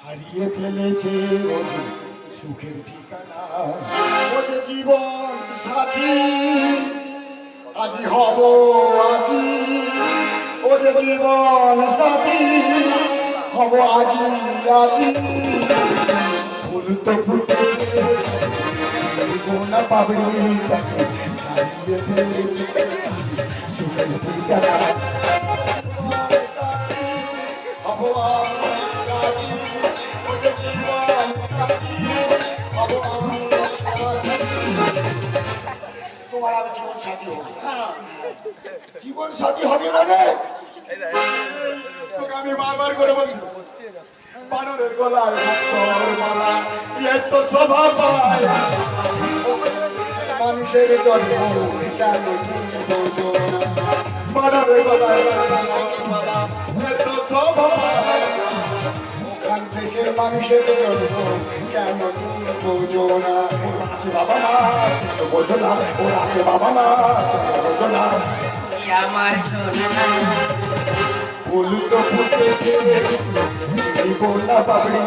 হারিয়ে ফেলেছে সুখের ঠিকানা। ও যে জীবন সাথী আজি হব আজি, ও যে জীবন সাথী হব আজি আজি। ফুল তো ফুটেছে না পাবি হারিয়ে ফেলেছে সুখের ঠিকানা। হব আজি, ও যে জীবন সাথী হব আজি। তোমার আর জীবন সাথী হবে, জীবন সাথী হবে মানে তোকে আমি বারবার করে বলছি বানরের গলায় মালা, এই তো স্বভাব মানুষের জন্ম কেন বোঝো না। বানরের গলায় মালা, এই তো স্বভাব ওখান থেকে মানুষের জন্ম কেন তুমি বোঝো না। বাবা মা বোঝো না, ওরা বাবা মা বোঝো না। আমার সোনা ফুল তো ফুটেছে জীবনা পাবড়ি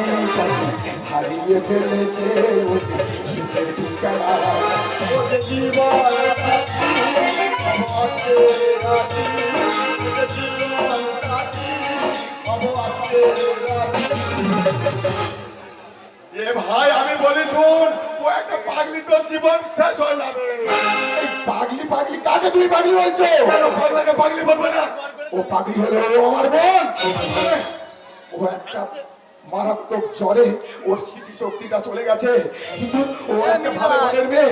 হারিয়ে ফেলেছে সুখের ঠিকানা। ও যে জীবন এ ভাই আমি বলি শোন, ও একটা পাগলি, তোর জীবন শেষ হয়ে যাবে। পাগলি পাগলি কাকে তুমি পাগলি বলছো? পাগলাকে পাগলি বলবো না, ও পাগলি হলে ও আমার বোন। ও একটা মারাত্মক জ্বরে ওর স্মৃতি শক্তিটা চলে গেছে, কিন্তু ও একটা ভালো ঘরের মেয়ে,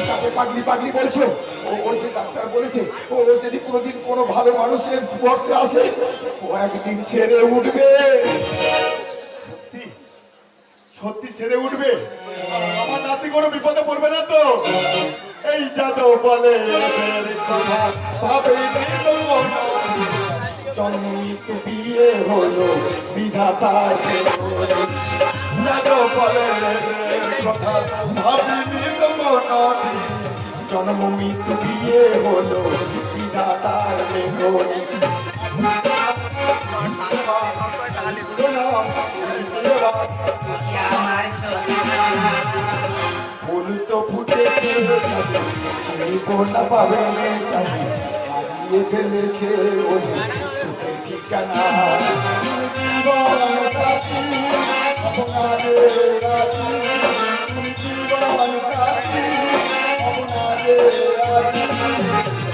তাকে পাগলি পাগলি বলছো? ও যে ডাক্তার বলেছে ও যদি কোনোদিন কোনো ভালো মানুষের স্পর্শে আসে ও একদিন সেরে উঠবে। সত্যি সত্যি সেরে উঠবে? আমার নাতি কোনো বিপদে পড়বে না তো? এই যাদব বলে জন্ম মৃত্যু বিয়ে হলো বিধাতার, যাদব বলে কথা ভাবিনি তো মনে, জন্ম মৃত্যু বিয়ে হলো বিধাতার লেখনী। ফুল তো ফুটেছে না পাবে হারিয়ে ফেলেছে ওই সুখের ঠিকানা। জীবন সাথী আপনাদের রাজি, জীবন সাথী আপনাদের রাজি।